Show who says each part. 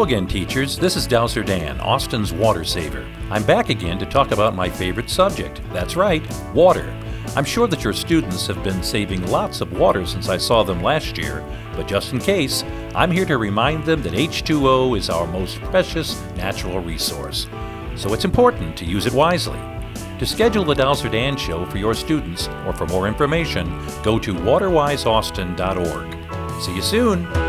Speaker 1: Hello again, teachers. This is Dowser Dan, Austin's water saver. I'm back again to talk about my favorite subject. That's right, water. I'm sure that your students have been saving lots of water since I saw them last year, but just in case, I'm here to remind them that H2O is our most precious natural resource. So it's important to use it wisely. To schedule the Dowser Dan Show for your students or for more information, go to waterwiseaustin.org. See you soon!